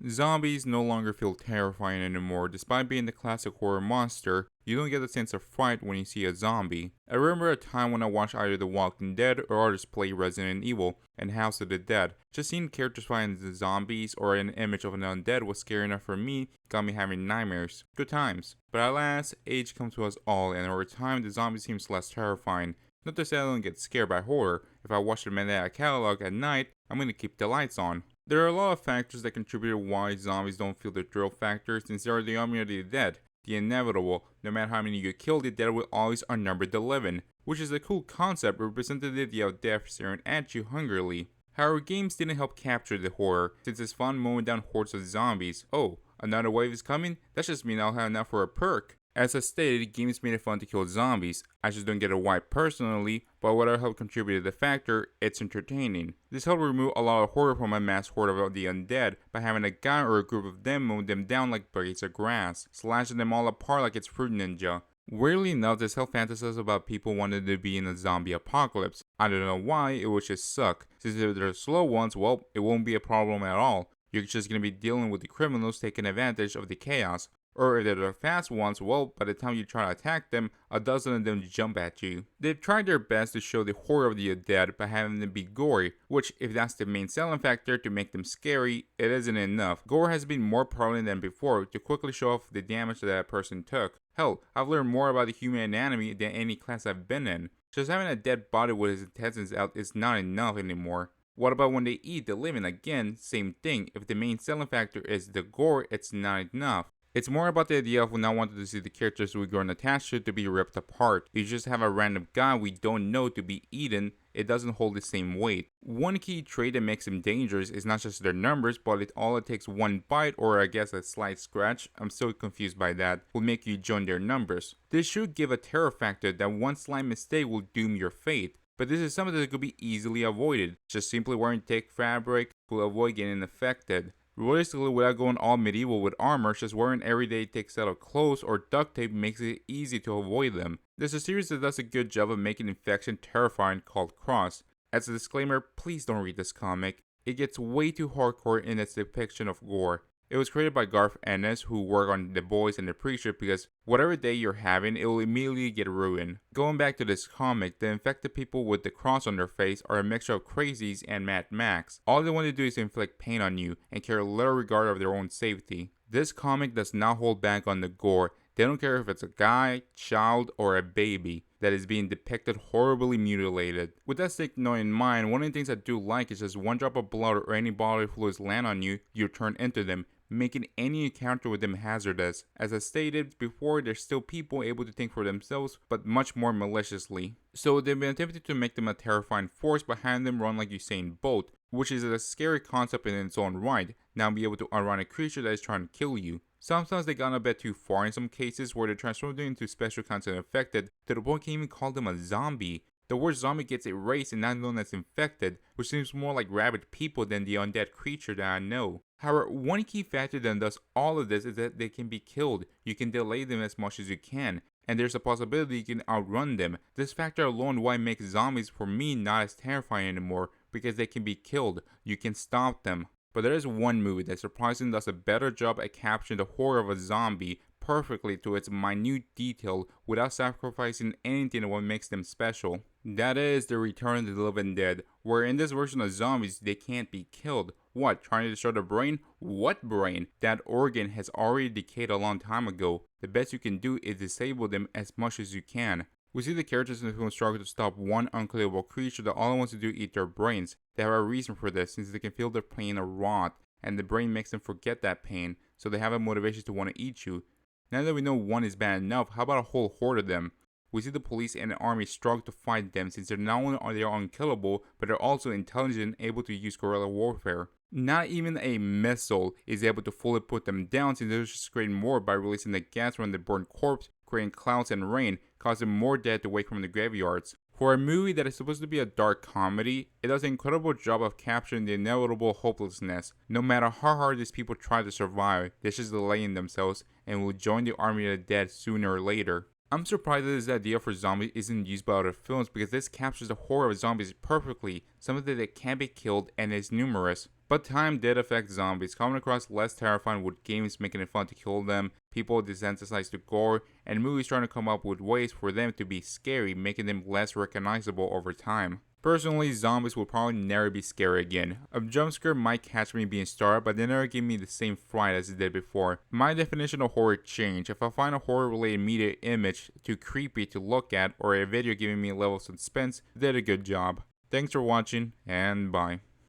Zombies no longer feel terrifying anymore. Despite being the classic horror monster, you don't get a sense of fright when you see a zombie. I remember a time when I watched either The Walking Dead or others play Resident Evil and House of the Dead. Just seeing characters fighting the zombies or an image of an undead was scary enough for me, got me having nightmares. Good times. But alas, age comes to us all, and over time the zombie seems less terrifying. Not to say I don't get scared by horror. If I watch the Mandela catalog at night, I'm gonna keep the lights on. There are a lot of factors that contribute to why zombies don't feel the thrill factor, since they are the army of the dead. The inevitable, no matter how many you kill, the dead will always outnumber the living, which is a cool concept representative of death staring at you hungrily. However, games didn't help capture the horror, since it's fun mowing down hordes of zombies. Oh, another wave is coming? That just means I'll have enough for a perk. As I stated, games made it fun to kill zombies. I just don't get a why personally, but what helped contribute to the factor, it's entertaining. This helped remove a lot of horror from my mass horde of the undead by having a guy or a group of them mow them down like blades of grass, slashing them all apart like it's Fruit Ninja. Weirdly enough, this helped fantasize about people wanting to be in a zombie apocalypse. I don't know why, it would just suck. Since if they're slow ones, well, it won't be a problem at all. You're just gonna be dealing with the criminals taking advantage of the chaos. Or if they're the fast ones, well, by the time you try to attack them, a dozen of them jump at you. They've tried their best to show the horror of the undead by having them be gory, which, if that's the main selling factor to make them scary, it isn't enough. Gore has been more prevalent than before to quickly show off the damage that a person took. Hell, I've learned more about the human anatomy than any class I've been in. Just having a dead body with his intestines out is not enough anymore. What about when they eat the living again? Same thing. If the main selling factor is the gore, it's not enough. It's more about the idea of not wanting to see the characters we grown attached to be ripped apart. If you just have a random guy we don't know to be eaten, it doesn't hold the same weight. One key trait that makes them dangerous is not just their numbers, but it takes one bite, or I guess a slight scratch, I'm so confused by that, will make you join their numbers. This should give a terror factor that one slight mistake will doom your fate. But this is something that could be easily avoided. Just simply wearing thick fabric will avoid getting affected. Realistically, without going all medieval with armor, just wearing everyday thick set of clothes or duct tape makes it easy to avoid them. There's a series that does a good job of making infection terrifying called Cross. As a disclaimer, please don't read this comic. It gets way too hardcore in its depiction of gore. It was created by Garth Ennis, who worked on The Boys and The Preacher, because whatever day you're having, it will immediately get ruined. Going back to this comic, the infected people with the cross on their face are a mixture of crazies and Mad Max. All they want to do is inflict pain on you and care little regard of their own safety. This comic does not hold back on the gore. They don't care if it's a guy, child, or a baby that is being depicted horribly mutilated. With that sick note in mind, one of the things I do like is just one drop of blood or any bodily fluids land on you, you turn into them, making any encounter with them hazardous. As I stated before, there's still people able to think for themselves, but much more maliciously. So they've been attempting to make them a terrifying force by having them run like Usain Bolt, which is a scary concept in its own right. Now be able to outrun a creature that is trying to kill you. Sometimes they gone a bit too far in some cases where they transform them into special kinds of infected, to the point you can even call them a zombie. The word zombie gets erased and not known as infected, which seems more like rabid people than the undead creature that I know. However, one key factor that does all of this is that they can be killed. You can delay them as much as you can, and there's a possibility you can outrun them. This factor alone why makes zombies for me not as terrifying anymore, because they can be killed. You can stop them. But there is one movie that surprisingly does a better job at capturing the horror of a zombie perfectly to its minute detail without sacrificing anything of what makes them special. That is The Return of the Living Dead, where in this version of zombies they can't be killed. What, trying to destroy the brain? What brain? That organ has already decayed a long time ago. The best you can do is disable them as much as you can. We see the characters in the film struggle to stop one unkillable creature that all it wants to do is eat their brains. They have a reason for this, since they can feel their pain or rot, and the brain makes them forget that pain, so they have a motivation to want to eat you. Now that we know one is bad enough, how about a whole horde of them? We see the police and the army struggle to fight them, since they're not only are they unkillable, but they're also intelligent and able to use guerrilla warfare. Not even a missile is able to fully put them down, since they're just creating more by releasing the gas from the burned corpse, creating clouds and rain, causing more dead to wake from the graveyards. For a movie that is supposed to be a dark comedy, it does an incredible job of capturing the inevitable hopelessness. No matter how hard these people try to survive, they're just delaying themselves and will join the army of the dead sooner or later. I'm surprised that this idea for zombies isn't used by other films, because this captures the horror of zombies perfectly, something that can be killed and is numerous. But time did affect zombies, coming across less terrifying with games making it fun to kill them, people desensitized to gore, and movies trying to come up with ways for them to be scary, making them less recognizable over time. Personally, zombies will probably never be scary again. A jump scare might catch me being startled, but they never give me the same fright as it did before. My definition of horror changed. If I find a horror-related media image too creepy to look at, or a video giving me a level of suspense, they did a good job. Thanks for watching, and bye.